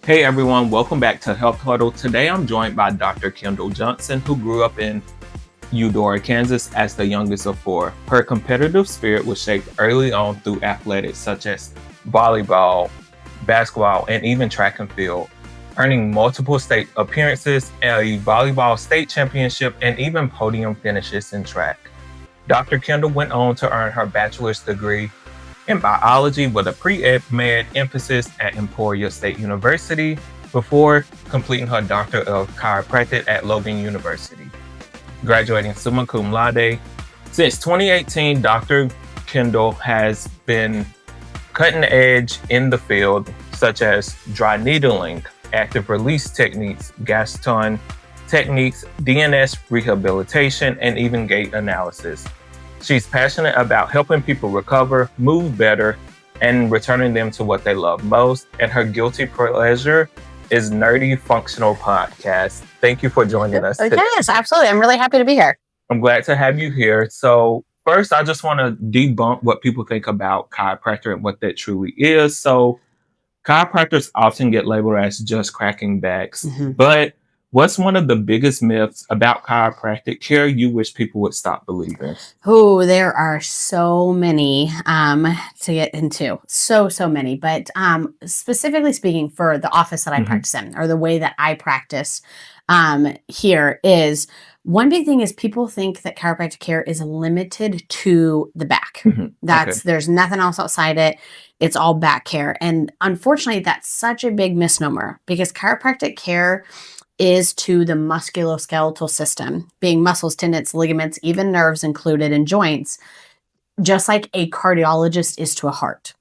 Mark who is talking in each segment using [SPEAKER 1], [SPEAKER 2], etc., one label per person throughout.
[SPEAKER 1] Hey everyone, welcome back to Health Huddle. Today I'm joined by Dr. Kendall Johnson, who grew up in Eudora, Kansas as the youngest of four. Her competitive spirit was shaped early on through athletics such as volleyball, basketball, and even track and field, earning multiple state appearances, a volleyball state championship, and even podium finishes in track. Dr. Kendall went on to earn her bachelor's degree in biology with a pre-med emphasis at Emporia State University before completing her doctorate of chiropractic at Logan University, graduating summa cum laude. Since 2018, Dr. Kendall has been cutting edge in the field, such as dry needling, active release techniques, Gaston techniques, DNS rehabilitation, and even gait analysis. She's passionate about helping people recover, move better, and returning them to what they love most. And her guilty pleasure is Nerdy Functional Podcast. Thank you for joining us today.
[SPEAKER 2] Yes, absolutely. I'm really happy to be here.
[SPEAKER 1] I'm glad to have you here. So first, I just want to debunk what people think about chiropractor and what that truly is. So chiropractors often get labeled as just cracking backs, but what's one of the biggest myths about chiropractic care you wish people would stop believing?
[SPEAKER 2] Oh, there are so many to get into. So many. But specifically speaking for the office that I practice in, or the way that I practice here, is one big thing is people think that chiropractic care is limited to the back. There's nothing else outside it. It's all back care. And unfortunately, that's such a big misnomer because chiropractic care is to the musculoskeletal system, being muscles, tendons, ligaments, even nerves included in joints, just like a cardiologist is to a heart.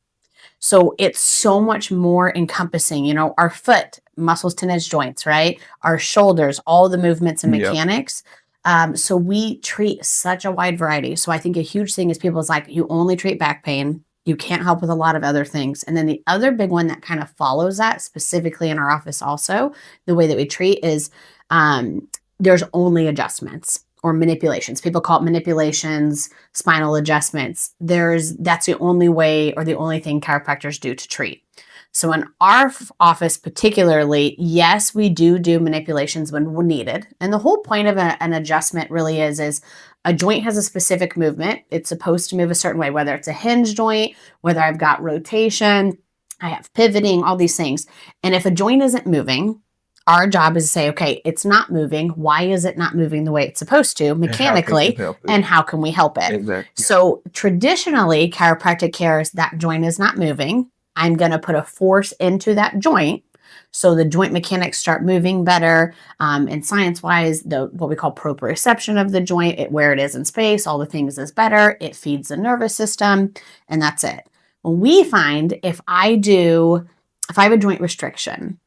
[SPEAKER 2] So it's so much more encompassing, our foot, muscles, tendons, joints, right? Our shoulders, all the movements and mechanics. So we treat such a wide variety. So I think a huge thing is people's like, you only treat back pain. You can't help with a lot of other things. And then the other big one that kind of follows that, specifically in our office also, the way that we treat is there's only adjustments or manipulations. People call it manipulations, spinal adjustments. That's the only way or the only thing chiropractors do to treat. So in our office particularly, yes, we do manipulations when needed. And the whole point of an adjustment really is a joint has a specific movement. It's supposed to move a certain way, whether it's a hinge joint, whether I've got rotation, I have pivoting, all these things. And if a joint isn't moving, our job is to say, okay, it's not moving. Why is it not moving the way it's supposed to mechanically? And how can we help it?
[SPEAKER 1] Exactly.
[SPEAKER 2] So traditionally, chiropractic care is that joint is not moving. I'm going to put a force into that joint so the joint mechanics start moving better. And science-wise, what we call proprioception of the joint, where it is in space, all the things is better. It feeds the nervous system, and that's it. We find if I have a joint restriction,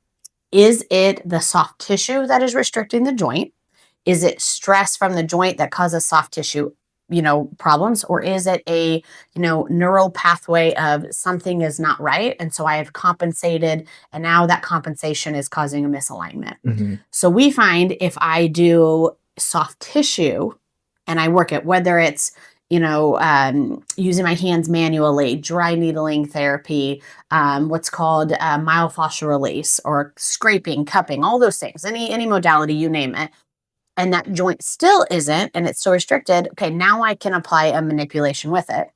[SPEAKER 2] is it the soft tissue that is restricting the joint? Is it stress from the joint that causes soft tissue problems, or is it a, neural pathway of something is not right? And so I have compensated, and now that compensation is causing a misalignment. So we find if I do soft tissue and I work it, whether it's, using my hands manually, dry needling therapy, what's called myofascial release, or scraping, cupping, all those things, any modality, you name it. And that joint still isn't, and it's so restricted, okay, now I can apply a manipulation with it.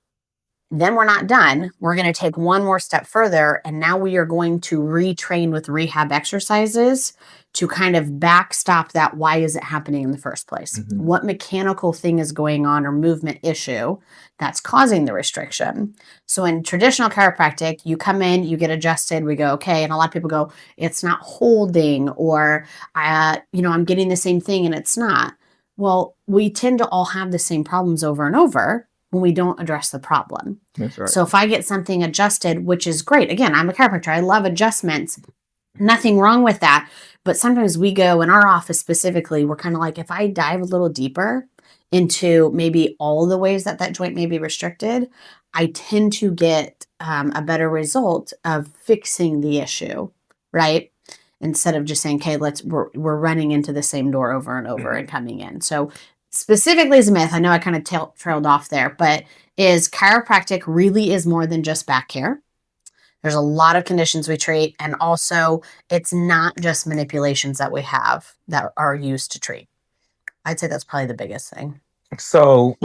[SPEAKER 2] Then we're not done. We're going to take one more step further, and now we are going to retrain with rehab exercises to kind of backstop that. Why is it happening in the first place? What mechanical thing is going on or movement issue that's causing the restriction? So in traditional chiropractic, you come in, you get adjusted, we go, okay, and a lot of people go, it's not holding, or, I'm getting the same thing and it's not. Well, we tend to all have the same problems over and over when we don't address the problem.
[SPEAKER 1] That's right.
[SPEAKER 2] So if I get something adjusted, which is great, again, I'm a chiropractor, I love adjustments, nothing wrong with that. But sometimes we go, in our office specifically, we're kind of like, if I dive a little deeper into maybe all the ways that joint may be restricted, I tend to get a better result of fixing the issue, right? Instead of just saying, okay, we're running into the same door over and over and coming in. So specifically as a myth, I know I kind of trailed off there, but is chiropractic really is more than just back care. There's a lot of conditions we treat. And also, it's not just manipulations that we have that are used to treat. I'd say that's probably the biggest thing.
[SPEAKER 1] So,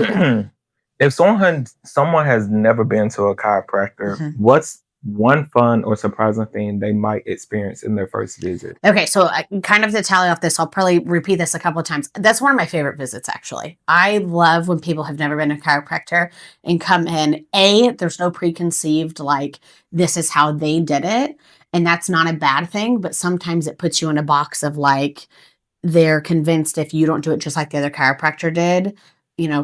[SPEAKER 1] if someone has never been to a chiropractor,
[SPEAKER 2] Mhm.
[SPEAKER 1] what's one fun or surprising thing they might experience in their first visit?
[SPEAKER 2] Okay, so kind of to tally off this, I'll probably repeat this a couple of times. That's one of my favorite visits, actually. I love when people have never been to a chiropractor and come in. There's no preconceived, like, this is how they did it. And that's not a bad thing, but sometimes it puts you in a box of like, they're convinced if you don't do it just like the other chiropractor did,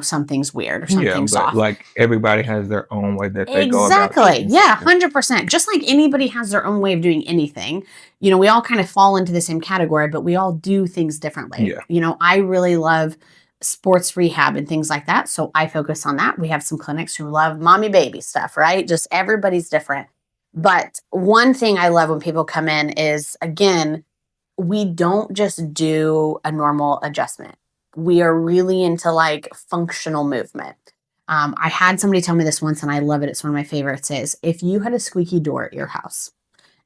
[SPEAKER 2] something's weird or
[SPEAKER 1] Yeah,
[SPEAKER 2] something's
[SPEAKER 1] but
[SPEAKER 2] off.
[SPEAKER 1] like everybody has their own way that they go about
[SPEAKER 2] Exactly.
[SPEAKER 1] treating
[SPEAKER 2] Yeah,
[SPEAKER 1] something.
[SPEAKER 2] 100%. Just like anybody has their own way of doing anything. We all kind of fall into the same category, but we all do things differently.
[SPEAKER 1] Yeah.
[SPEAKER 2] I really love sports rehab and things like that. So I focus on that. We have some clinics who love mommy baby stuff, right? Just everybody's different. But one thing I love when people come in is, again, we don't just do a normal adjustment. We are really into like functional movement. I had somebody tell me this once and I love it. It's one of my favorites is if you had a squeaky door at your house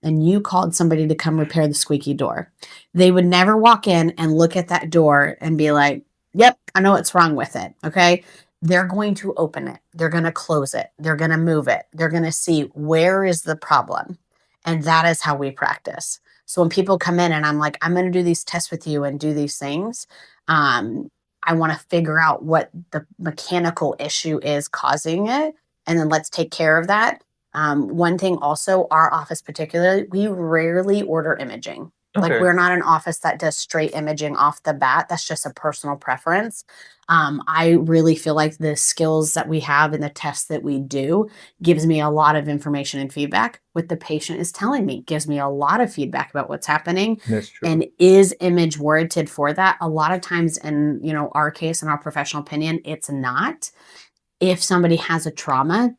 [SPEAKER 2] and you called somebody to come repair the squeaky door, they would never walk in and look at that door and be like, yep, I know what's wrong with it. Okay. They're going to open it. They're going to close it. They're going to move it. They're going to see where is the problem. And that is how we practice. So when people come in and I'm like, I'm going to do these tests with you and do these things, I want to figure out what the mechanical issue is causing it. And then let's take care of that. One thing also, our office particularly, we rarely order imaging. Like
[SPEAKER 1] Okay.
[SPEAKER 2] we're not an office that does straight imaging off the bat. That's just a personal preference. I really feel like the skills that we have and the tests that we do gives me a lot of information and feedback. What the patient is telling me gives me a lot of feedback about what's happening.
[SPEAKER 1] That's true.
[SPEAKER 2] And is image warranted for that? A lot of times in, our case, in our professional opinion, it's not. If somebody has a trauma,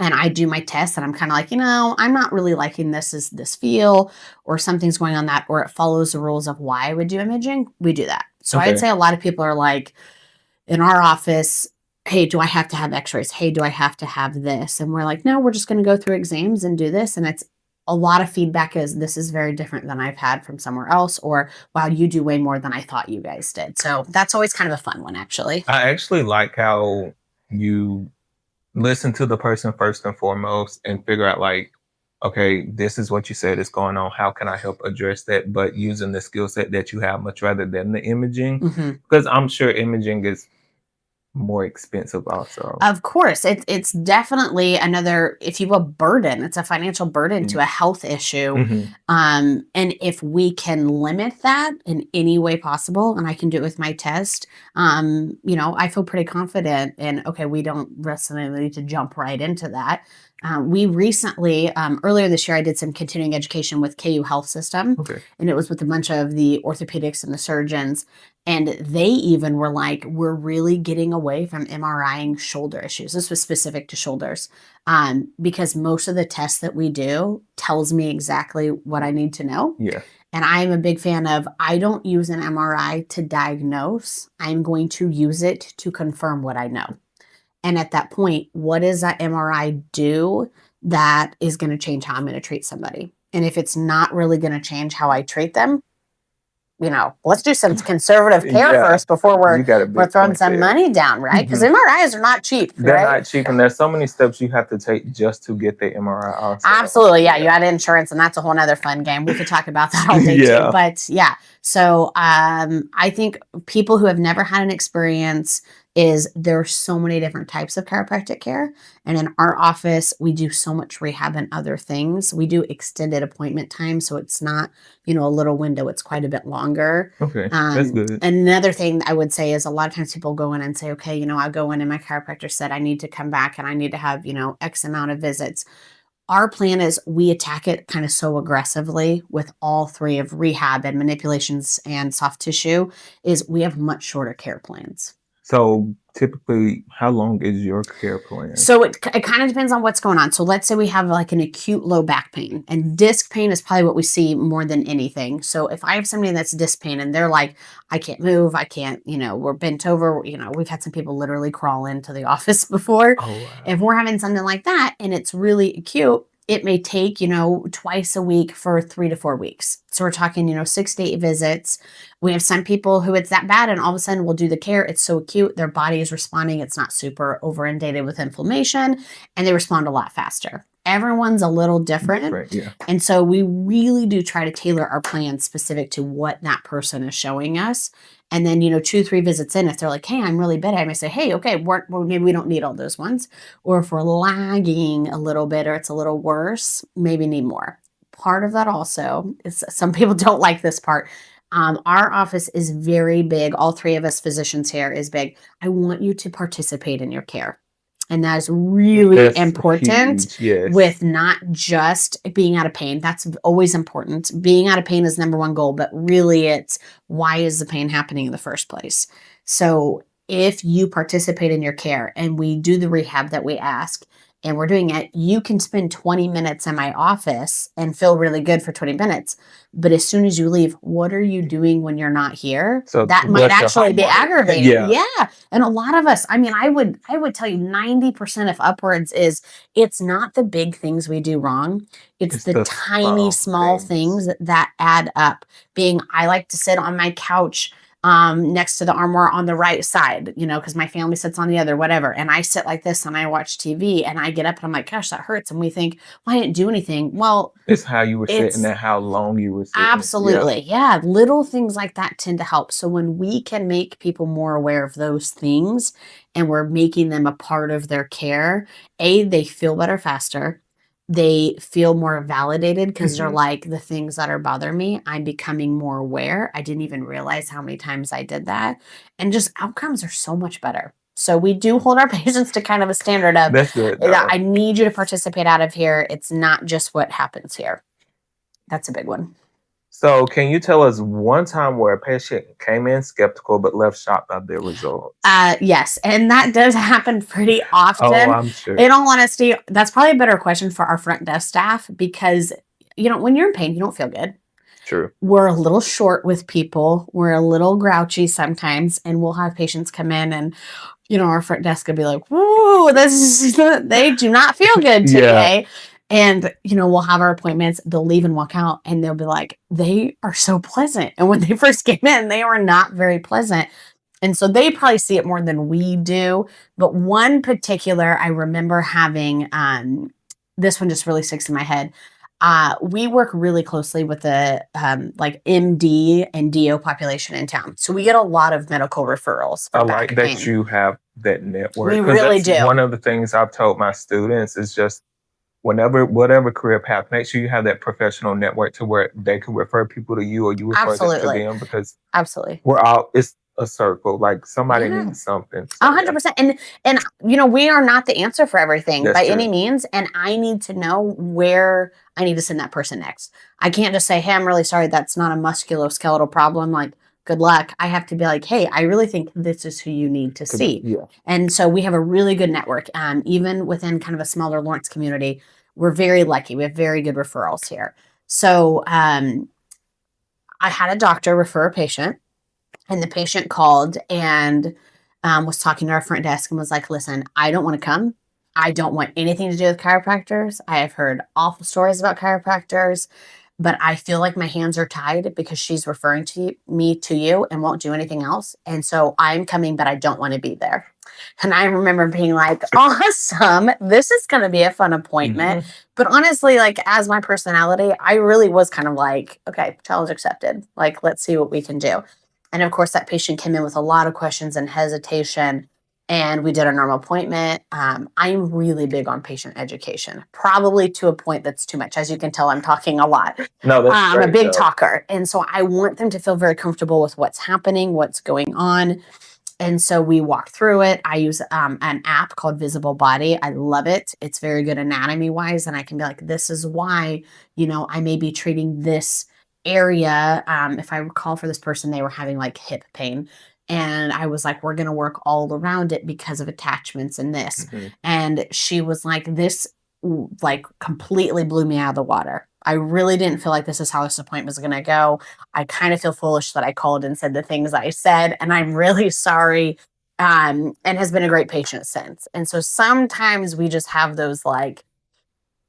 [SPEAKER 2] and I do my test and I'm kind of like, I'm not really liking this feel or something's going on that, or it follows the rules of why I would do imaging, we do that. So I'd
[SPEAKER 1] Okay.
[SPEAKER 2] say a lot of people are like, in our office, hey, do I have to have x-rays? Hey, do I have to have this? And we're like, no, we're just going to go through exams and do this. And it's a lot of feedback is this is very different than I've had from somewhere else, or wow, you do way more than I thought you guys did. So that's always kind of a fun one, actually.
[SPEAKER 1] I actually like how you listen to the person first and foremost and figure out like, okay, this is what you said is going on. How can I help address that? But using the skill set that you have much rather than the imaging,
[SPEAKER 2] Mm-hmm.
[SPEAKER 1] because I'm sure imaging is more expensive also.
[SPEAKER 2] Of course, it's definitely another, if you will, burden. It's a financial burden to a health issue.
[SPEAKER 1] Mhm.
[SPEAKER 2] And if we can limit that in any way possible, and I can do it with my test, I feel pretty confident in, okay, we don't necessarily need to jump right into that. We recently, earlier this year, I did some continuing education with KU Health System,
[SPEAKER 1] Okay.
[SPEAKER 2] and it was with a bunch of the orthopedics and the surgeons. And they even were like, we're really getting away from MRIing shoulder issues. This was specific to shoulders, because most of the tests that we do tells me exactly what I need to know.
[SPEAKER 1] Yeah.
[SPEAKER 2] And I'm a big fan of, I don't use an MRI to diagnose. I'm going to use it to confirm what I know. And at that point, what does that MRI do that is going to change how I'm going to treat somebody? And if it's not really going to change how I treat them, let's do some conservative care first before
[SPEAKER 1] You got a
[SPEAKER 2] we're
[SPEAKER 1] big
[SPEAKER 2] throwing
[SPEAKER 1] point
[SPEAKER 2] some
[SPEAKER 1] there.
[SPEAKER 2] money down, right? Because
[SPEAKER 1] Mhm.
[SPEAKER 2] MRIs are not cheap,
[SPEAKER 1] They're
[SPEAKER 2] right?
[SPEAKER 1] not cheap, and there's so many steps you have to take just to get the MRI also.
[SPEAKER 2] Absolutely, yeah. You add insurance, and that's a whole nother fun game. We could talk about that all day
[SPEAKER 1] Yeah.
[SPEAKER 2] too. But yeah, so I think people who have never had an experience is there's so many different types of chiropractic care, and in our office we do so much rehab and other things. We do extended appointment time, so it's not a little window; it's quite a bit longer.
[SPEAKER 1] Okay, that's good.
[SPEAKER 2] Another thing I would say is a lot of times people go in and say, okay, I go in and my chiropractor said I need to come back and I need to have, X amount of visits. Our plan is we attack it kind of so aggressively with all three of rehab and manipulations and soft tissue is we have much shorter care plans.
[SPEAKER 1] So typically, how long is your care plan?
[SPEAKER 2] So it kind of depends on what's going on. So let's say we have like an acute low back pain, and disc pain is probably what we see more than anything. So if I have somebody that's disc pain and they're like, I can't move, I can't, we're bent over, we've had some people literally crawl into the office before.
[SPEAKER 1] Oh, wow.
[SPEAKER 2] If we're having something like that and it's really acute, it may take, twice a week for 3 to 4 weeks. So we're talking, 6 to 8 visits. We have some people who it's that bad and all of a sudden we'll do the care. It's so acute. Their body is responding. It's not super over inundated with inflammation and they respond a lot faster. Everyone's a little different.
[SPEAKER 1] Yeah.
[SPEAKER 2] And so we really do try to tailor our plan specific to what that person is showing us. And then, 2, 3 visits in, if they're like, hey, I'm really bad, I may say, hey, okay, maybe we don't need all those ones. Or if we're lagging a little bit or it's a little worse, maybe need more. Part of that also is some people don't like this part. Our office is very big. All 3 of us physicians here is big. I want you to participate in your care. And that is really important with not just being out of pain. That's always important. Being out of pain is number 1 goal, but really it's why is the pain happening in the first place? So if you participate in your care and we do the rehab that we ask and we're doing it, you can spend 20 minutes in my office and feel really good for 20 minutes. But as soon as you leave, what are you doing when you're not here?
[SPEAKER 1] So
[SPEAKER 2] that might actually be aggravating. Yeah. And a lot of us, I would tell you 90% of upwards is it's not the big things we do wrong. It's the tiny, small things that add up. I like to sit on my couch next to the armoire on the right side, because my family sits on the other, whatever. And I sit like this and I watch TV and I get up and I'm like, gosh, that hurts. And we think, well, I didn't do anything. Well,
[SPEAKER 1] it's how you were sitting and how long you were sitting.
[SPEAKER 2] Absolutely. Yeah. Little things like that tend to help. So when we can make people more aware of those things and we're making them a part of their care, they feel better faster. They feel more validated because they're like, the things that are bothering me, I'm becoming more aware. I didn't even realize how many times I did that. And just outcomes are so much better. So we do hold our patients to kind of a standard of,
[SPEAKER 1] that's good,
[SPEAKER 2] I need you to participate out of here. It's not just what happens here. That's a big one.
[SPEAKER 1] So can you tell us one time where a patient came in skeptical but left shocked by their results?
[SPEAKER 2] Yes. And that does happen pretty often.
[SPEAKER 1] Oh, I'm sure.
[SPEAKER 2] In all honesty, that's probably a better question for our front desk staff because, when you're in pain, you don't feel good.
[SPEAKER 1] True.
[SPEAKER 2] We're a little short with people. We're a little grouchy sometimes, and we'll have patients come in and, our front desk will be like, whoa, they do not feel good today. And, we'll have our appointments, they'll leave and walk out and they'll be like, they are so pleasant. And when they first came in, they were not very pleasant. And so they probably see it more than we do. But one particular, I remember having, this one just really sticks in my head. We work really closely with the MD and DO population in town. So we get a lot of medical referrals.
[SPEAKER 1] I like that you have that network.
[SPEAKER 2] We really do.
[SPEAKER 1] One of the things I've told my students is just whatever career path, make sure you have that professional network to where they can refer people to you or you refer them to them because it's a circle. Like somebody needs something.
[SPEAKER 2] 100%. And we are not the answer for everything by any means. And I need to know where I need to send that person next. I can't just say, hey, I'm really sorry. That's not a musculoskeletal problem. Like, good luck. I have to be like, hey, I really think this is who you need to see.
[SPEAKER 1] Yeah.
[SPEAKER 2] And so we have a really good network. Even within kind of a smaller Lawrence community, we're very lucky. We have very good referrals here. So I had a doctor refer a patient, and the patient called and was talking to our front desk and was like, listen, I don't want to come. I don't want anything to do with chiropractors. I have heard awful stories about chiropractors. But I feel like my hands are tied because she's referring me to you and won't do anything else. And so I'm coming, but I don't want to be there. And I remember being like, awesome, this is going to be a fun appointment. But honestly, like as my personality, I really was kind of like, okay, challenge accepted. Like, let's see what we can do. And of course, that patient came in with a lot of questions and hesitation. And we did a normal appointment. I'm really big on patient education, probably to a point that's too much. As you can tell, I'm talking a lot.
[SPEAKER 1] No, that's
[SPEAKER 2] I'm a big talker. And so I want them to feel very comfortable with what's happening, what's going on. And so we walk through it. I use an app called Visible Body. I love it. It's very good anatomy wise. And I can be like, this is why, I may be treating this area. If I recall for this person, they were having like hip pain. And I was like, we're going to work all around it because of attachments and this. And she was like, this like completely blew me out of the water. I really didn't feel like this is how this appointment was going to go. I kind of feel foolish that I called and said the things I said, and I'm really sorry. And has been a great patient since. And so sometimes we just have those like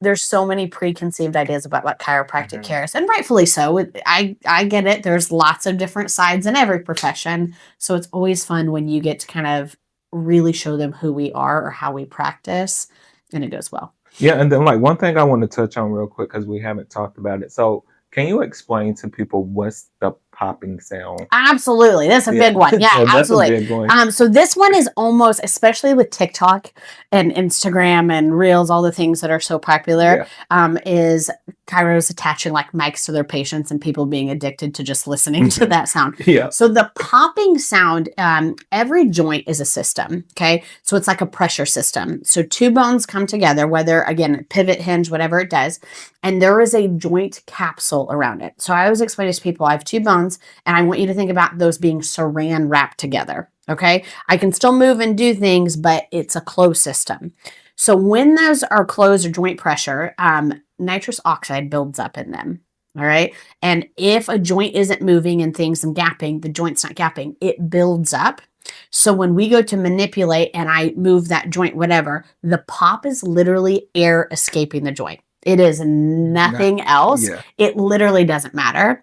[SPEAKER 2] there's so many preconceived ideas about what chiropractic care is, and rightfully so. I get it. There's lots of different sides in every profession. So it's always fun when you get to kind of really show them who we are or how we practice, and it goes well.
[SPEAKER 1] Yeah, and then like one thing I want to touch on real quick because we haven't talked about it. So can you explain to people what's the popping sound?
[SPEAKER 2] Absolutely. That's a big one. Yeah,
[SPEAKER 1] That's
[SPEAKER 2] absolutely.
[SPEAKER 1] a big one.
[SPEAKER 2] So this one is almost, especially with TikTok and Instagram and Reels, all the things that are so popular, is chiros attaching like mics to their patients and people being addicted to just listening to that sound.
[SPEAKER 1] Yeah.
[SPEAKER 2] So the popping sound, every joint is a system. Okay. So it's like a pressure system. So two bones come together, whether again, pivot, hinge, whatever it does. And there is a joint capsule around it. So I always explain this to people, I have two bones and I want you to think about those being saran wrapped together. Okay. I can still move and do things, but it's a closed system. So when those are closed or joint pressure, nitrous oxide builds up in them. All right. And if a joint isn't moving and things and gapping, the joint's not gapping, it builds up. So when we go to manipulate and I move that joint, whatever, the pop is literally air escaping the joint. It is nothing else.
[SPEAKER 1] Yeah.
[SPEAKER 2] It literally doesn't matter.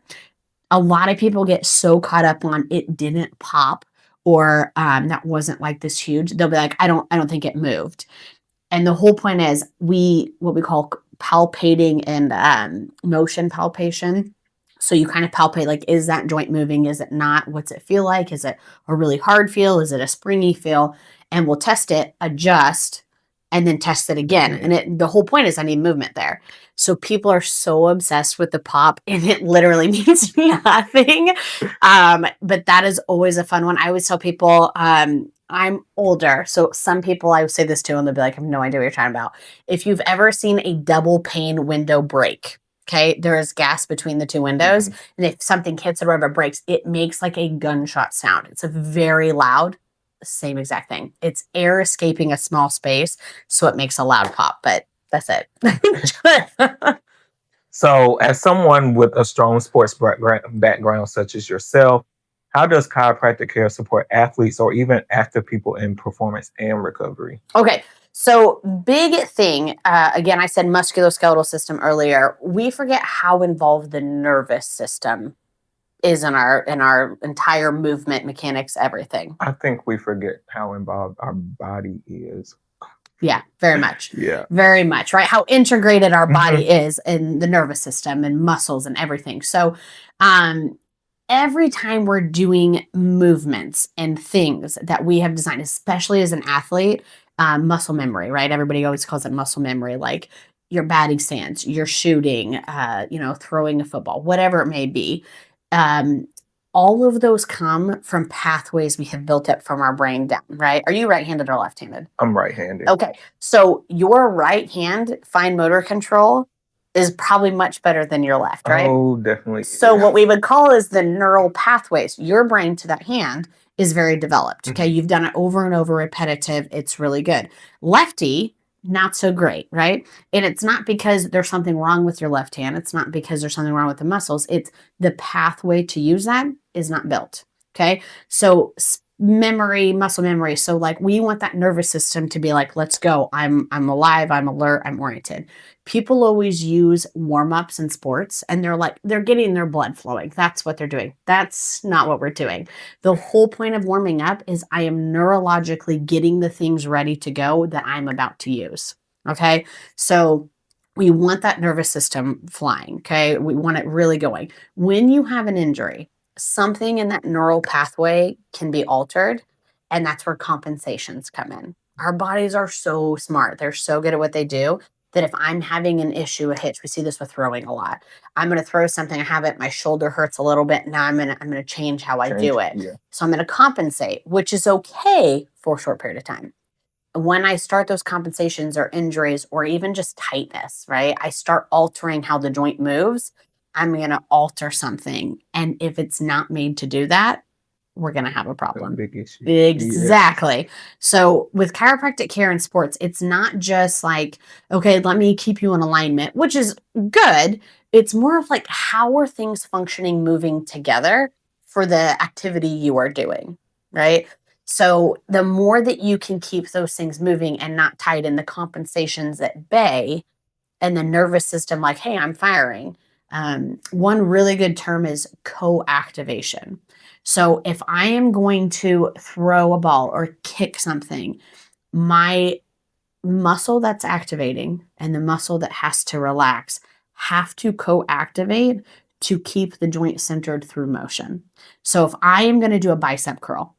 [SPEAKER 2] A lot of people get so caught up on it didn't pop or that wasn't like this huge. They'll be like, I don't think it moved. And the whole point is what we call palpating and motion palpation. So you kind of palpate, like, is that joint moving? Is it not? What's it feel like? Is it a really hard feel? Is it a springy feel? And we'll test it, adjust, and then test it again. And the whole point is I need movement there. So people are so obsessed with the pop and it literally means nothing. But that is always a fun one. I always tell people, I'm older. So some people I would say this to and they'll be like, I have no idea what you're talking about. If you've ever seen a double pane window break, okay, there is gas between the two windows. And if something hits it or ever breaks, it makes like a gunshot sound. It's a very loud, same exact thing. It's air escaping a small space. So it makes a loud pop, but that's it.
[SPEAKER 1] So as someone with a strong sports background such as yourself, how does chiropractic care support athletes or even active people in performance and recovery?
[SPEAKER 2] Okay. So big thing, again, I said musculoskeletal system earlier. We forget how involved the nervous system is in our entire movement, mechanics, everything.
[SPEAKER 1] I think we forget how involved our body is.
[SPEAKER 2] Yeah, very much.
[SPEAKER 1] Yeah.
[SPEAKER 2] Very much, right? How integrated our body is in the nervous system and muscles and everything. So every time we're doing movements and things that we have designed, especially as an athlete, muscle memory, right? Everybody always calls it muscle memory, like your batting stance, your shooting, throwing a football, whatever it may be. All of those come from pathways we have built up from our brain down, right? Are you right-handed or left-handed?
[SPEAKER 1] I'm right-handed.
[SPEAKER 2] Okay. So your right hand, fine motor control, is probably much better than your left, right?
[SPEAKER 1] Oh, definitely.
[SPEAKER 2] So what we would call is the neural pathways. Your brain to that hand is very developed. Okay. You've done it over and over, repetitive. It's really good. Lefty, not so great, right? And it's not because there's something wrong with your left hand. It's not because there's something wrong with the muscles. It's the pathway to use that is not built. Okay. So memory, muscle memory. So like we want that nervous system to be like, let's go. I'm alive. I'm alert. I'm oriented. People always use warm-ups in sports and they're getting their blood flowing. That's what they're doing. That's not what we're doing. The whole point of warming up is I am neurologically getting the things ready to go that I'm about to use. Okay. So we want that nervous system flying. Okay. We want it really going. When you have an injury, something in that neural pathway can be altered, and that's where compensations come in. Our bodies are so smart. They're so good at what they do that if I'm having an issue, a hitch, we see this with throwing a lot. I'm going to throw something, I have it, my shoulder hurts a little bit. Now I'm going to change how I do it. Yeah. So I'm going to compensate, which is okay for a short period of time. When I start those compensations or injuries or even just tightness, right? I start altering how the joint moves. I'm going to alter something. And if it's not made to do that, we're going to have a problem.
[SPEAKER 1] A big issue.
[SPEAKER 2] Exactly. Yeah. So with chiropractic care in sports, it's not just like, okay, let me keep you in alignment, which is good. It's more of like, how are things functioning, moving together for the activity you are doing, right? So the more that you can keep those things moving and not tied in the compensations at bay, and the nervous system, like, hey, I'm firing. One really good term is co-activation. So if I am going to throw a ball or kick something, my muscle that's activating and the muscle that has to relax have to co-activate to keep the joint centered through motion. So if I am going to do a bicep curl,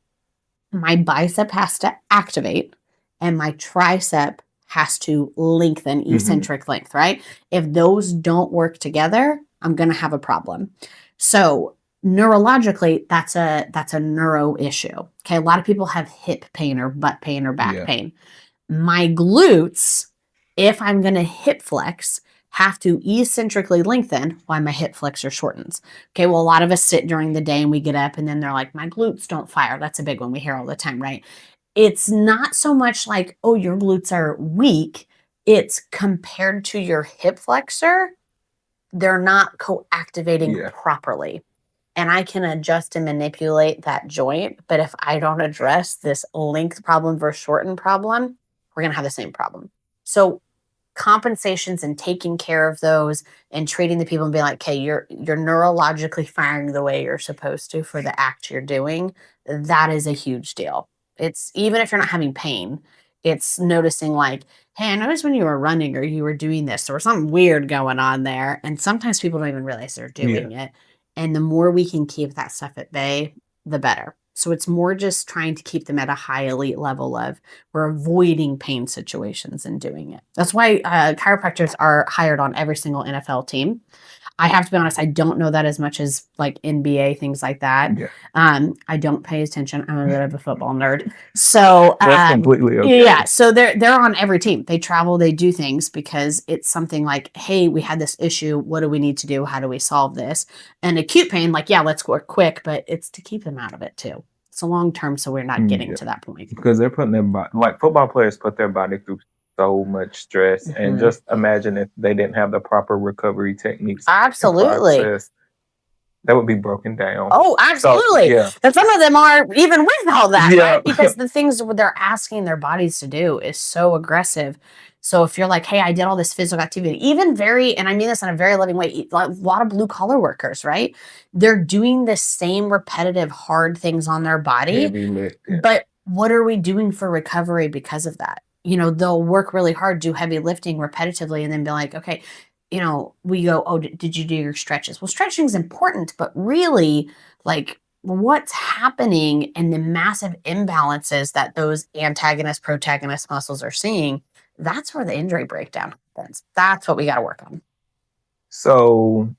[SPEAKER 2] my bicep has to activate and my tricep has to lengthen, eccentric length, right? If those don't work together, I'm going to have a problem. So neurologically, that's a neuro issue. Okay, a lot of people have hip pain or butt pain or back pain. My glutes, if I'm going to hip flex, have to eccentrically lengthen while my hip flexor shortens. Okay, well, a lot of us sit during the day and we get up and then they're like, my glutes don't fire. That's a big one we hear all the time, right? It's not so much like, oh, your glutes are weak. It's compared to your hip flexor, they're not co-activating properly. And I can adjust and manipulate that joint. But if I don't address this length problem versus shorten problem, we're going to have the same problem. So compensations and taking care of those and treating the people and being like, okay, you're neurologically firing the way you're supposed to for the act you're doing. That is a huge deal. It's even if you're not having pain, it's noticing like, hey, I noticed when you were running or you were doing this, there was something weird going on there. And sometimes people don't even realize they're doing it. And the more we can keep that stuff at bay, the better. So it's more just trying to keep them at a high elite level of we're avoiding pain situations and doing it. That's why chiropractors are hired on every single NFL team. I have to be honest, I don't know that as much as like NBA, things like that. I don't pay attention. I'm a bit of a football nerd. So
[SPEAKER 1] that's completely okay.
[SPEAKER 2] Yeah. So they're on every team. They travel, they do things because it's something like, hey, we had this issue. What do we need to do? How do we solve this? And acute pain, like, yeah, let's work quick, but it's to keep them out of it too. It's a long term, so we're not getting to that point.
[SPEAKER 1] Because they're putting their body, like football players put their body through so much stress. And just imagine if they didn't have the proper recovery techniques.
[SPEAKER 2] Absolutely.
[SPEAKER 1] That would be broken down.
[SPEAKER 2] Oh, absolutely. So, and some of them are even with all that, right? Because the things they're asking their bodies to do is so aggressive. So if you're like, hey, I did all this physical activity, even and I mean this in a very loving way, a lot of blue collar workers, right? They're doing the same repetitive hard things on their body. But what are we doing for recovery because of that? They'll work really hard, do heavy lifting repetitively, and then be like, okay, we go, oh, did you do your stretches? Well, stretching is important, but really, like, what's happening and the massive imbalances that those antagonist, protagonist muscles are seeing, that's where the injury breakdown happens. That's what we got to work on.
[SPEAKER 1] So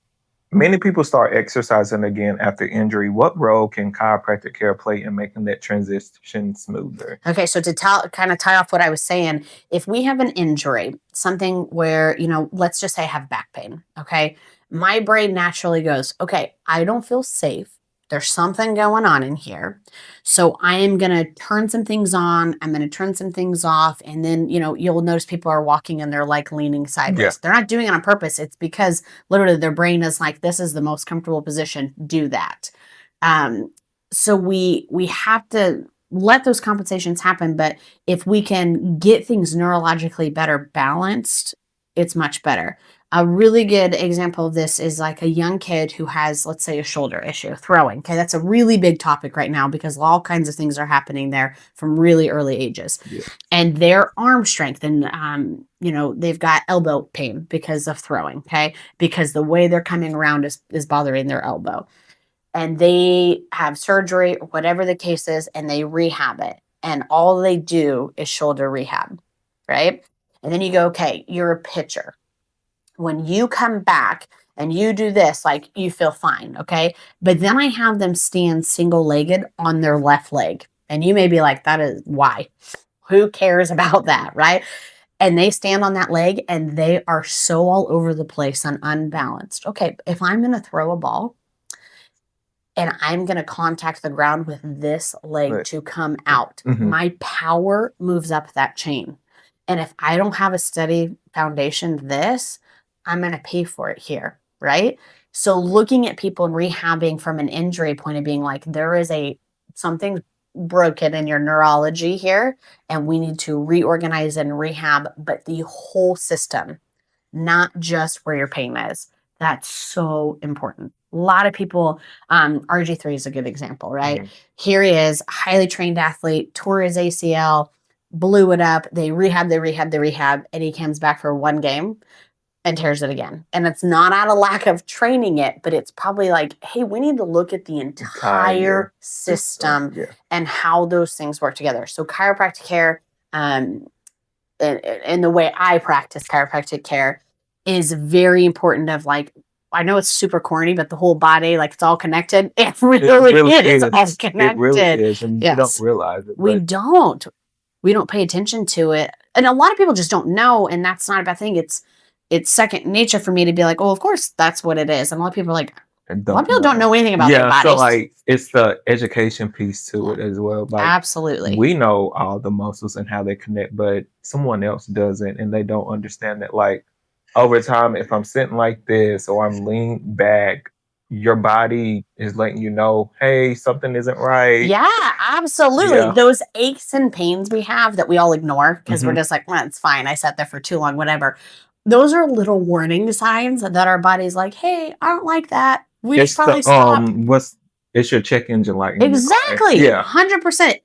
[SPEAKER 1] many people start exercising again after injury. What role can chiropractic care play in making that transition smoother?
[SPEAKER 2] Okay, so to kind of tie off what I was saying, if we have an injury, something where, let's just say I have back pain, okay? My brain naturally goes, okay, I don't feel safe. There's something going on in here. So I am going to turn some things on. I'm going to turn some things off. And then, you'll notice people are walking and they're like leaning sideways. They're not doing it on purpose. It's because literally their brain is like, this is the most comfortable position. Do that. So we have to let those compensations happen. But if we can get things neurologically better balanced, it's much better. A really good example of this is like a young kid who has, let's say, a shoulder issue, throwing. Okay, that's a really big topic right now because all kinds of things are happening there from really early ages. And their arm strength and, they've got elbow pain because of throwing, okay? Because the way they're coming around is bothering their elbow. And they have surgery or whatever the case is, and they rehab it. And all they do is shoulder rehab, right? And then you go, okay, you're a pitcher. When you come back and you do this, like you feel fine, okay? But then I have them stand single-legged on their left leg. And you may be like, that is why? Who cares about that, right? And they stand on that leg and they are so all over the place and unbalanced. Okay, if I'm going to throw a ball and I'm going to contact the ground with this leg to come out, my power moves up that chain. And if I don't have a steady foundation, I'm going to pay for it here, right? So looking at people and rehabbing from an injury point of being like, there is something broken in your neurology here, and we need to reorganize and rehab, but the whole system not just where your pain is. That's so important. A lot of people, RG3 is a good example, right?
[SPEAKER 1] Mhm.
[SPEAKER 2] Here he is, highly trained athlete, tore his ACL, blew it up. They rehab, and he comes back for one game and tears it again. And it's not out of lack of training it, but it's probably like, hey, we need to look at the entire system
[SPEAKER 1] Yeah.
[SPEAKER 2] and how those things work together. So chiropractic care, and the way I practice chiropractic care is very important of like, I know it's super corny, but the whole body, like it's all connected. It really is all
[SPEAKER 1] It really
[SPEAKER 2] connected.
[SPEAKER 1] is, and you don't
[SPEAKER 2] Yes.
[SPEAKER 1] realize it.
[SPEAKER 2] We
[SPEAKER 1] But
[SPEAKER 2] don't. We don't pay attention to it. And a lot of people just don't know, and that's not a bad thing. It's second nature for me to be like, oh, of course that's what it is. And a lot of people are like,
[SPEAKER 1] I
[SPEAKER 2] a lot of
[SPEAKER 1] don't
[SPEAKER 2] people don't
[SPEAKER 1] know.
[SPEAKER 2] know anything about their
[SPEAKER 1] Yeah, so
[SPEAKER 2] bodies.
[SPEAKER 1] like it's the education piece to it as well. Like
[SPEAKER 2] Absolutely.
[SPEAKER 1] we know all the muscles and how they connect, but someone else doesn't, and they don't understand that. Like over time, if I'm sitting like this or I'm leaning back, your body is letting you know, hey, something isn't right.
[SPEAKER 2] Yeah, absolutely.
[SPEAKER 1] Yeah.
[SPEAKER 2] Those aches and pains we have that we all ignore because we're
[SPEAKER 1] Mhm.
[SPEAKER 2] just like, well, it's fine. I sat there for too long, whatever. Those are little warning signs that our body's like, hey, I don't like that. We should
[SPEAKER 1] It's
[SPEAKER 2] probably
[SPEAKER 1] the
[SPEAKER 2] stop.
[SPEAKER 1] it's your check engine light in your car.
[SPEAKER 2] Exactly.
[SPEAKER 1] Yeah.
[SPEAKER 2] 100%.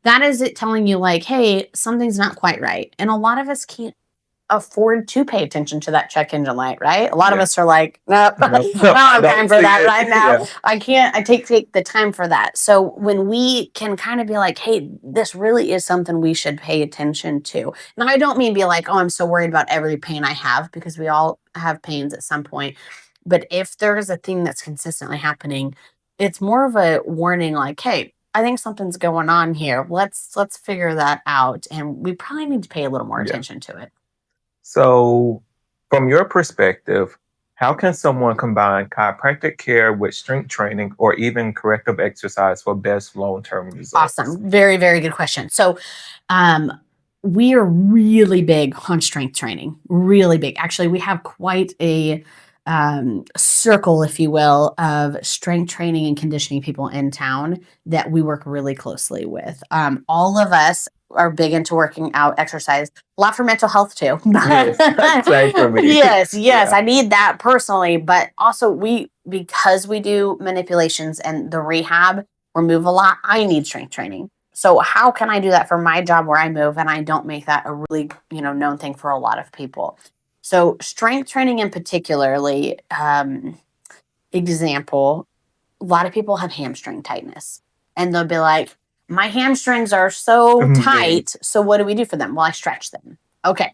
[SPEAKER 2] That is it telling you like, hey, something's not quite right. And a lot of us can't afford to pay attention to that check engine light, right? A lot of
[SPEAKER 1] Yeah.
[SPEAKER 2] us are like, nope, I don't have time for that right now. I can't, I take the time for that. So when we can kind of be like, hey, this really is something we should pay attention to. Now, I don't mean be like, oh, I'm so worried about every pain I have, because we all have pains at some point. But if there is a thing that's consistently happening, it's more of a warning like, hey, I think something's going on here. Let's figure that out. And we probably need to pay a little more
[SPEAKER 1] Yeah.
[SPEAKER 2] attention to it.
[SPEAKER 1] So, from your perspective, how can someone combine chiropractic care with strength training or even corrective exercise for best long-term results?
[SPEAKER 2] Awesome. Very, very good question. So, we are really big on strength training, really big. Actually, we have quite a circle, if you will, of strength training and conditioning people in town that we work really closely with. All of us are big into working out, exercise, a lot for mental health too.
[SPEAKER 1] Yes, same for me.
[SPEAKER 2] Yes,
[SPEAKER 1] Yeah.
[SPEAKER 2] I need that personally, but also because we do manipulations and the rehab, or move a lot, I need strength training. So how can I do that for my job where I move and I don't make that a really, known thing for a lot of people? So strength training in particularly, example, a lot of people have hamstring tightness and they'll be like, my hamstrings are so tight. So what do we do for them? Well, I stretch them. Okay.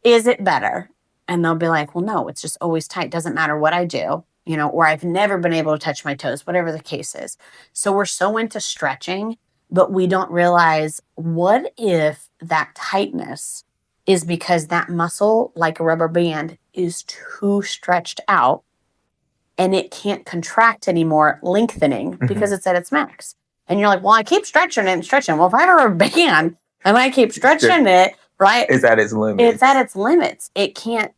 [SPEAKER 2] Is it better? And they'll be like, well, no, it's just always tight. Doesn't matter what I do, or I've never been able to touch my toes, whatever the case is. So we're so into stretching, but we don't realize, what if that tightness is because that muscle, like a rubber band, is too stretched out and it can't contract anymore, lengthening because it's at its max. And you're like, well, I keep stretching it and stretching. Well, if I have a rubber band and I keep stretching it, right?
[SPEAKER 1] It's at its limits.
[SPEAKER 2] It's at its limits. It can't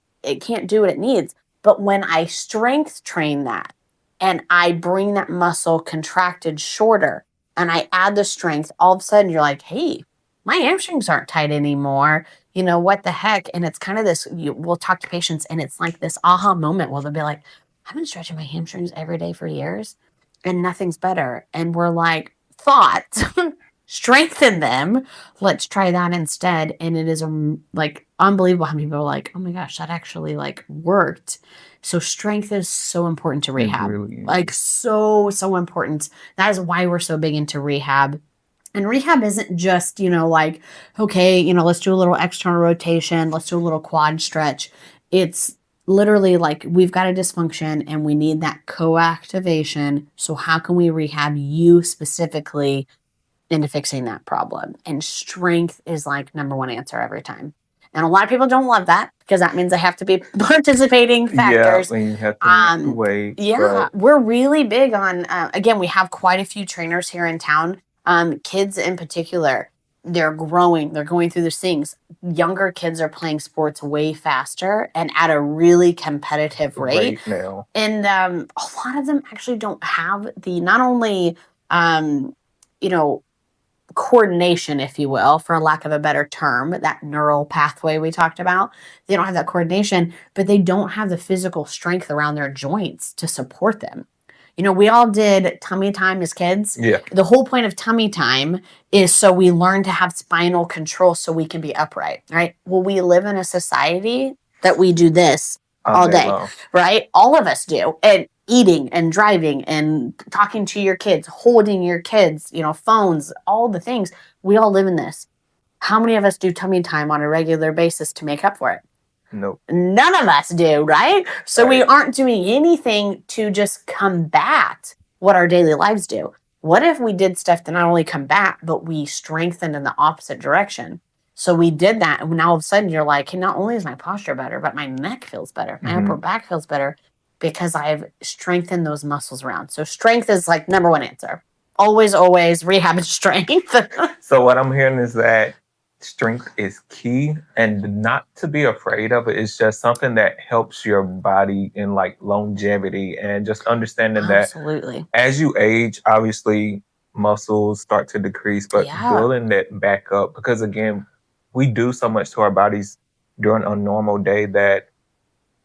[SPEAKER 2] do what it needs. But when I strength train that and I bring that muscle contracted shorter and I add the strength, all of a sudden you're like, hey, my hamstrings aren't tight anymore. What the heck? And it's kind of this, we'll talk to patients and it's like this aha moment where they'll be like, I've been stretching my hamstrings every day for years and nothing's better. And we're like, thought, strengthen them. Let's try that instead. And it is like unbelievable how many people are like, oh my gosh, that actually like worked. So strength is so important to rehab.
[SPEAKER 1] Really is.
[SPEAKER 2] Like so important. That is why we're so big into rehab. And rehab isn't just, like, okay, let's do a little external rotation, let's do a little quad stretch. It's literally like, we've got a dysfunction and we need that co-activation. So how can we rehab you specifically into fixing that problem? And strength is like number one answer every time. And a lot of people don't love that because that means they have to be participating factors.
[SPEAKER 1] Yeah, you have to lift the weight.
[SPEAKER 2] Yeah, we're really big on, again, we have quite a few trainers here in town. Kids in particular, they're growing, they're going through these things. Younger kids are playing sports way faster and at a really competitive rate
[SPEAKER 1] now.
[SPEAKER 2] And a lot of them actually don't have the, not only, coordination, if you will, for lack of a better term, that neural pathway we talked about. They don't have that coordination, but they don't have the physical strength around their joints to support them. You know, we all did tummy time as kids.
[SPEAKER 1] Yeah.
[SPEAKER 2] The whole point of tummy time is so we learn to have spinal control so we can be upright, right? Well, we live in a society that we do this all day,
[SPEAKER 1] long.
[SPEAKER 2] right? All of us do. And eating and driving and talking to your kids, holding your kids, you know, phones, all the things. We all live in this. How many of us do tummy time on a regular basis to make up for it?
[SPEAKER 1] Nope.
[SPEAKER 2] None of us do, right? So
[SPEAKER 1] Right.
[SPEAKER 2] we aren't doing anything to just combat what our daily lives do. What if we did stuff to not only combat, but we strengthened in the opposite direction? So we did that, and now all of a sudden you're like, hey, not only is my posture better, but my neck feels better, my upper back feels better because I've strengthened those muscles around. So strength is like number one answer. Always, always rehab and strength.
[SPEAKER 1] So what I'm hearing is that strength is key, and not to be afraid of it. It's just something that helps your body in like longevity, and just understanding that
[SPEAKER 2] Absolutely.
[SPEAKER 1] as you age, obviously muscles start to decrease, but
[SPEAKER 2] Yeah.
[SPEAKER 1] building that back up, because again, we do so much to our bodies during a normal day that,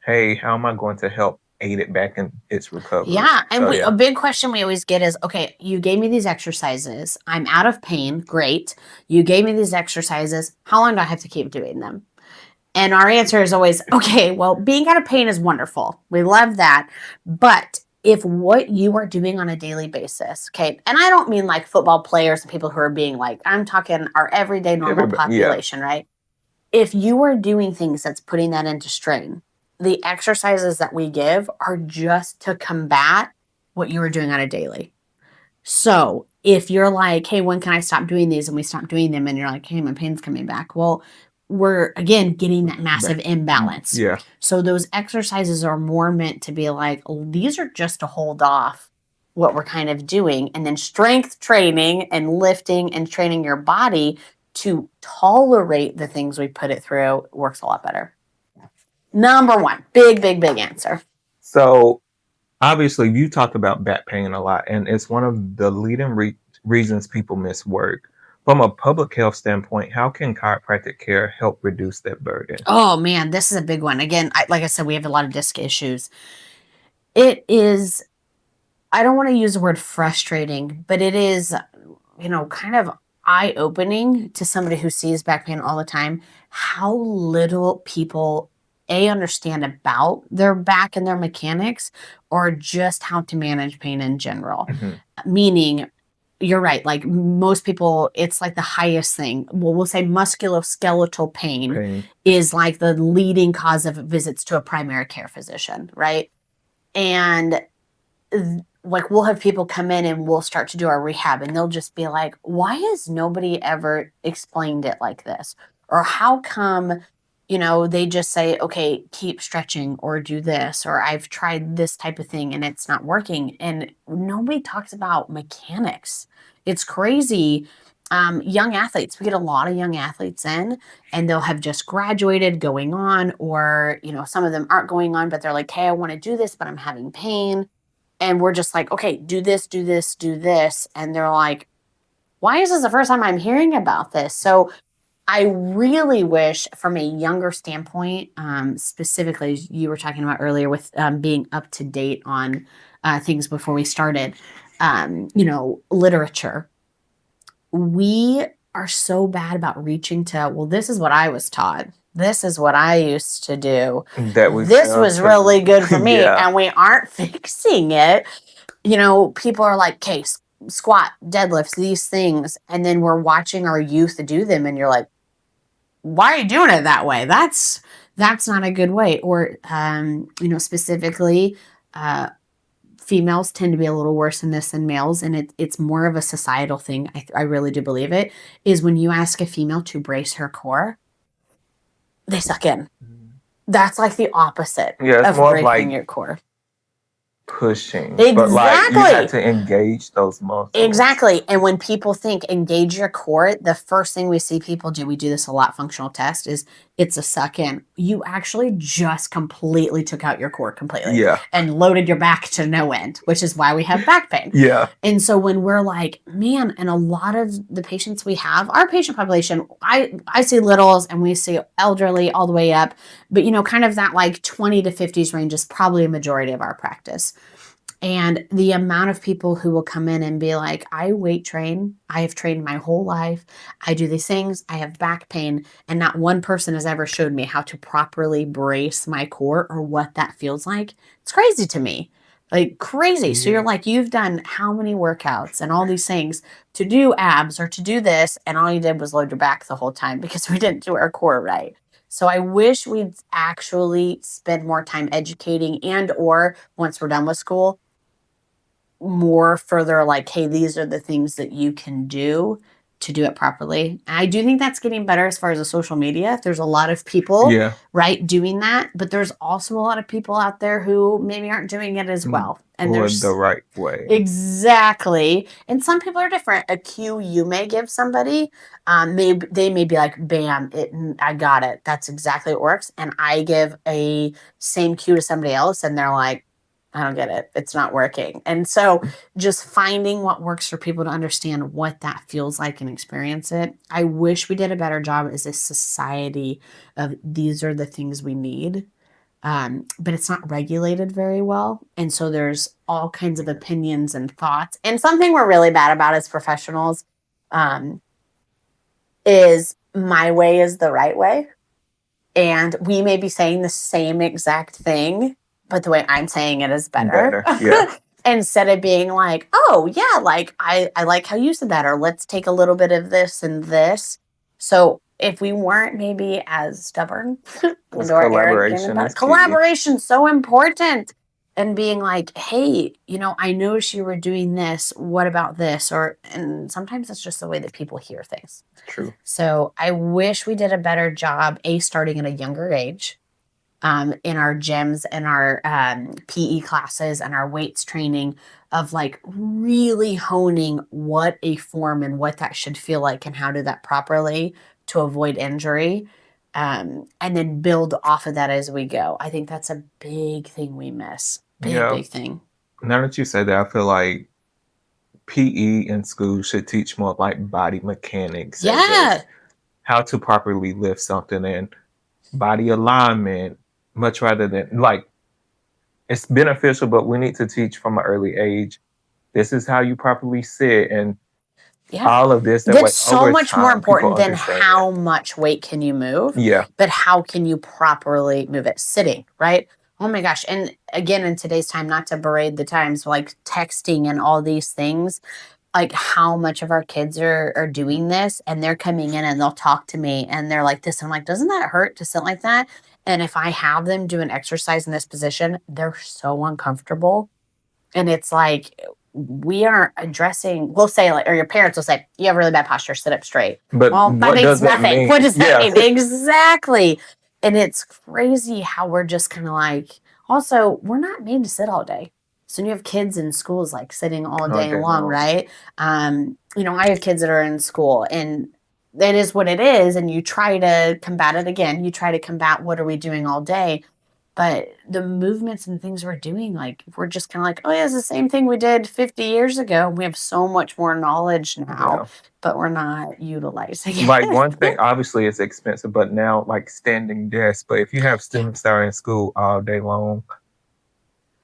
[SPEAKER 1] hey, how am I going to help aid it back in its recovery?
[SPEAKER 2] Yeah. And
[SPEAKER 1] So,
[SPEAKER 2] a big question we always get is, okay, you gave me these exercises. I'm out of pain. Great. You gave me these exercises. How long do I have to keep doing them? And our answer is always, okay, well, being out of pain is wonderful. We love that. But if what you are doing on a daily basis, okay, and I don't mean like football players and people who are being like, I'm talking our everyday normal population, right? If you are doing things that's putting that into strain, the exercises that we give are just to combat what you were doing on a daily. So if you're like, hey, when can I stop doing these? And we stop doing them, and you're like, hey, my pain's coming back. Well, we're again getting that massive imbalance.
[SPEAKER 1] yeah.
[SPEAKER 2] So those exercises are more meant to be like, these are just to hold off what we're kind of doing. And then strength training and lifting and training your body to tolerate the things we put it through works a lot better. Number one, big answer.
[SPEAKER 1] So obviously you talk about back pain a lot, and it's one of the leading reasons people miss work. From a public health standpoint, how can chiropractic care help reduce that burden?
[SPEAKER 2] Oh man, this is a big one. Again, like I said, we have a lot of disc issues. It is, I don't want to use the word frustrating, but it is, you know, kind of eye-opening to somebody who sees back pain all the time, how little people understand about their back and their mechanics, or just how to manage pain in general. Meaning, you're right, like most people, it's like the highest thing. Well, we'll say musculoskeletal pain is like the leading cause of visits to a primary care physician, right? And like we'll have people come in and we'll start to do our rehab, and they'll just be like, why has nobody ever explained it like this? Or how come, you know, they just say, okay, keep stretching or do this, or I've tried this type of thing and it's not working. And nobody talks about mechanics. It's crazy. Young athletes, we get a lot of young athletes in, and they'll have just graduated, going on, or, you know, some of them aren't going on, but they're like, hey, I want to do this, but I'm having pain. And we're just like, okay, do this, do this, do this. And they're like, why is this the first time I'm hearing about this? So I really wish, from a younger standpoint, specifically, as you were talking about earlier with being up to date on things before we started, you know, literature. We are so bad about reaching to, well, this is what I was taught. This is what I used to do. This was really good for me. And we aren't fixing it. You know, people are like, okay, squat, deadlifts, these things. And then we're watching our youth do them. And you're like, why are you doing it that way? That's not a good way. Or, you know, specifically, females tend to be a little worse in this than males, and it's more of a societal thing. I really do believe it is when you ask a female to brace her core, they suck in. That's like the opposite
[SPEAKER 1] of
[SPEAKER 2] bracing your core.
[SPEAKER 1] pushing, but like you had to engage those muscles.
[SPEAKER 2] Exactly. And when people think engage your core, the first thing we see people do, we do this a lot, functional test, is it's a suck in. You actually just completely took out your core completely.
[SPEAKER 1] Yeah.
[SPEAKER 2] And loaded your back to no end, which is why we have back pain.
[SPEAKER 1] Yeah.
[SPEAKER 2] And so when we're like, man, and a lot of the patients we have, our patient population, I see littles and we see elderly all the way up, but kind of that like 20 to 50s range is probably a majority of our practice. And the amount of people who will come in and be like, I weight train, I have trained my whole life, I do these things, I have back pain, and not one person has ever showed me how to properly brace my core or what that feels like. It's crazy to me. Like crazy. So you're like, you've done how many workouts and all these things to do abs or to do this, and all you did was load your back the whole time because we didn't do our core right. So I wish we'd actually spend more time educating, and or once we're done with school, more further like, hey, these are the things that you can do to do it properly. And I do think that's getting better as far as the social media. There's a lot of people, right, doing that, but there's also a lot of people out there who maybe aren't doing it as well. And
[SPEAKER 1] there's the right way.
[SPEAKER 2] Exactly. And some people are different. A cue you may give somebody, maybe they may be like, bam, I got it. That's exactly what works. And I give a same cue to somebody else and they're like, I don't get it. It's not working. And so just finding what works for people to understand what that feels like and experience it. I wish we did a better job as a society of these are the things we need. But it's not regulated very well. And so there's all kinds of opinions and thoughts. And something we're really bad about as professionals is my way is the right way. And we may be saying the same exact thing, but the way I'm saying it is better.
[SPEAKER 1] Yeah.
[SPEAKER 2] Instead of being like, oh, yeah, like I like how you said that, or let's take a little bit of this and this. So if we weren't maybe as stubborn, collaboration's so important. And being like, hey, I noticed you were doing this. What about this? And sometimes it's just the way that people hear things.
[SPEAKER 1] True.
[SPEAKER 2] So I wish we did a better job, starting at a younger age. In our gyms and our PE classes and our weights training of like really honing what a form and what that should feel like and how to do that properly to avoid injury, and then build off of that as we go. I think that's a big thing we miss. Big thing.
[SPEAKER 1] Now that you say that, I feel like PE in school should teach more like body mechanics.
[SPEAKER 2] Yeah.
[SPEAKER 1] How to properly lift something and body alignment, much rather than like it's beneficial, but we need to teach from an early age. This is how you properly sit and all of this.
[SPEAKER 2] That's so much more important than how much weight can you move.
[SPEAKER 1] Yeah.
[SPEAKER 2] But how can you properly move it sitting, right? Oh my gosh. And again, in today's time, not to berate the times, like texting and all these things, like how much of our kids are doing this, and they're coming in and they'll talk to me and they're like this. I'm like, doesn't that hurt to sit like that? And if I have them do an exercise in this position, they're so uncomfortable. And it's like, we aren't addressing, we'll say like, or your parents will say, you have really bad posture, sit up straight.
[SPEAKER 1] But well,
[SPEAKER 2] that means nothing. What does that mean? Exactly. And it's crazy how we're just kind of like, also, we're not made to sit all day. So you have kids in schools like sitting all day long, right? I have kids that are in school and that is what it is. And you try to combat it again. You try to combat what are we doing all day. But the movements and things we're doing, like we're just kind of like, oh yeah, it's the same thing we did 50 years ago. We have so much more knowledge now, but we're not utilizing it.
[SPEAKER 1] Like one thing, obviously it's expensive, but now like standing desks. But if you have students that are in school all day long,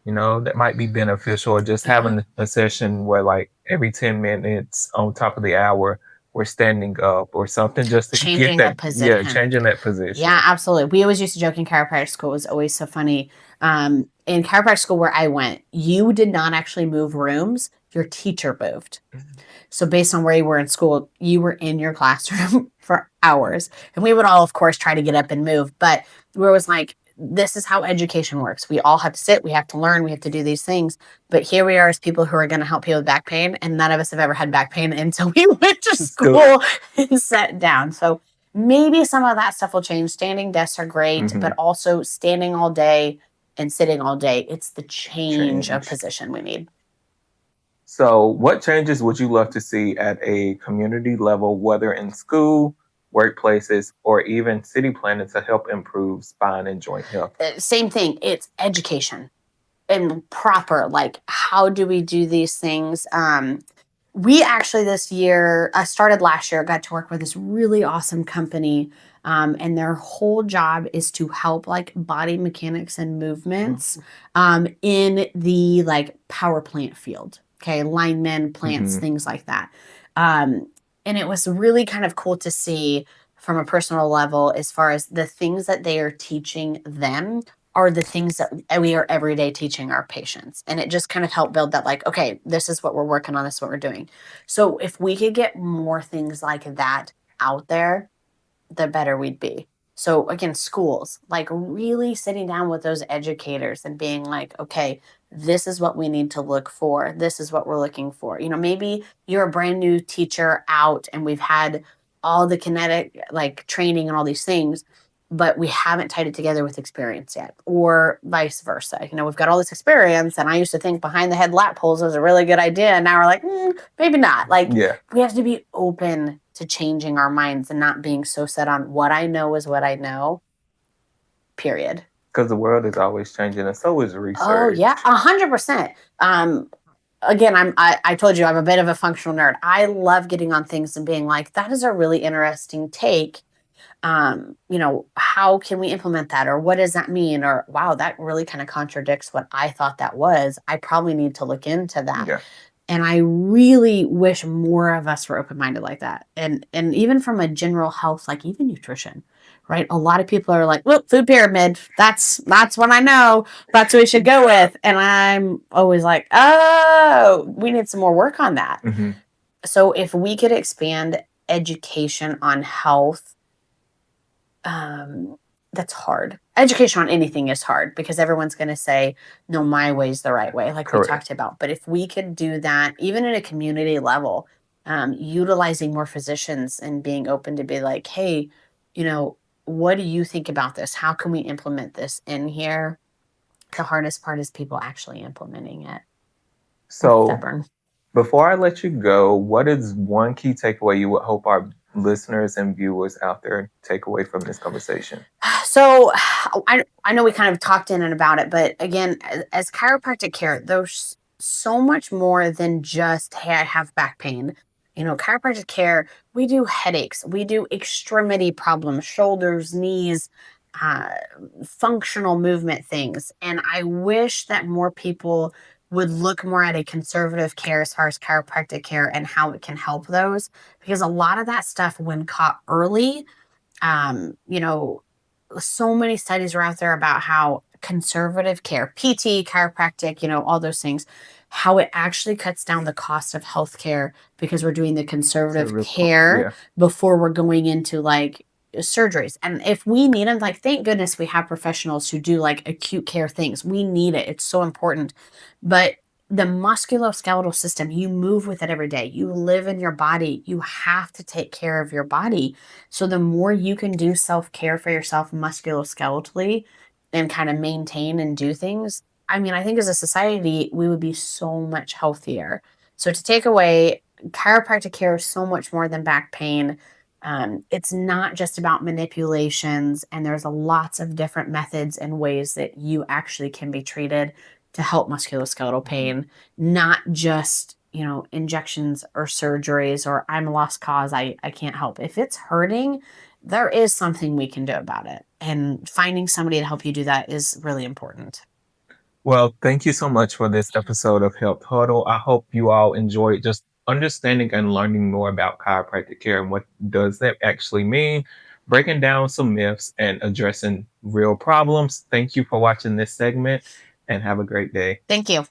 [SPEAKER 1] that might be beneficial. Or just having a session where like every 10 minutes on top of the hour, we're standing up or something just to
[SPEAKER 2] changing
[SPEAKER 1] get that
[SPEAKER 2] position.
[SPEAKER 1] Yeah, changing that position.
[SPEAKER 2] Yeah, absolutely. We always used to joke in chiropractic school. It was always so funny. In chiropractic school where I went, you did not actually move rooms. Your teacher moved. So based on where you were in school, you were in your classroom for hours. And we would all, of course, try to get up and move. But where it was like, this is how education works. We all have to sit, we have to learn, we have to do these things. But here we are as people who are going to help people with back pain, and none of us have ever had back pain until we went to school and sat down. So maybe some of that stuff will change. Standing desks are great, but also standing all day and sitting all day. It's the change of
[SPEAKER 1] Change.
[SPEAKER 2] position we need.
[SPEAKER 1] So, what changes would you love to see at a community level, whether in school, workplaces, or even city planning to help improve spine and joint health?
[SPEAKER 2] Same thing. It's education and proper. Like, how do we do these things? We actually this year, I started last year, got to work with this really awesome company. And their whole job is to help like body mechanics and movements in the like power plant field. Okay, linemen, plants, things like that. Um, and it was really kind of cool to see from a personal level as far as the things that they are teaching them are the things that we are every day teaching our patients. And it just kind of helped build that, like, okay, this is what we're working on, this is what we're doing. So if we could get more things like that out there, the better we'd be. So again, schools, like really sitting down with those educators and being like, okay, this is what we need to look for. This is what we're looking for. You know, maybe you're a brand new teacher out and we've had all the kinetic like training and all these things, but we haven't tied it together with experience yet, or vice versa. You know, we've got all this experience, and I used to think behind the head lat pulls was a really good idea. And now we're like, maybe not. Like,
[SPEAKER 1] Yeah,
[SPEAKER 2] we have to be open to changing our minds and not being so set on what I know is what I know, period.
[SPEAKER 1] because the world is always changing, and so is research.
[SPEAKER 2] Oh, yeah, 100%. Again, I told you I'm a bit of a functional nerd. I love getting on things and being like, that is a really interesting take. You know, how can we implement that? Or what does that mean? Or wow, that really kind of contradicts what I thought that was. I probably need to look into that.
[SPEAKER 1] Yeah.
[SPEAKER 2] And I really wish more of us were open-minded like that. And even from a general health, like even nutrition, right? A lot of people are like, look, food pyramid. That's what I know. That's what we should go with. And I'm always like, oh, we need some more work on that. So if we could expand education on health, that's hard. Education on anything is hard because everyone's going to say, no, my way's the right way, like
[SPEAKER 1] Correct.
[SPEAKER 2] we talked about. But if we could do that, even at a community level, utilizing more physicians and being open to be like, hey, you know, what do you think about this? How can we implement this in here? The hardest part is people actually implementing it.
[SPEAKER 1] So,
[SPEAKER 2] Stubborn.
[SPEAKER 1] before I let you go, what is one key takeaway you would hope our listeners and viewers out there take away from this conversation?
[SPEAKER 2] So I know we kind of talked in and about it, but again, as chiropractic care, there's so much more than just, hey, I have back pain. You know, chiropractic care, we do headaches, we do extremity problems, shoulders, knees, uh, functional movement things. And I wish that more people would look more at a conservative care as far as chiropractic care and how it can help those. Because a lot of that stuff, when caught early, you know, so many studies are out there about how conservative care, PT, chiropractic, you know, all those things, how it actually cuts down the cost of healthcare because we're doing the conservative care before we're going into like surgeries. And if we need them, like, thank goodness we have professionals who do like acute care things. We need it. It's so important. But the musculoskeletal system, you move with it every day. You live in your body. You have to take care of your body. So the more you can do self-care for yourself musculoskeletally and kind of maintain and do things, I mean, I think as a society, we would be so much healthier. So to take away, chiropractic care is so much more than back pain. It's not just about manipulations, and there's lots of different methods and ways that you actually can be treated to help musculoskeletal pain, not just, you know, injections or surgeries or I'm a lost cause, I can't help. If it's hurting, there is something we can do about it. And finding somebody to help you do that is really important.
[SPEAKER 1] Well, thank you so much for this episode of Health Huddle. I hope you all enjoyed just understanding and learning more about chiropractic care and what does that actually mean, breaking down some myths and addressing real problems. Thank you for watching this segment and have a great day.
[SPEAKER 2] Thank you.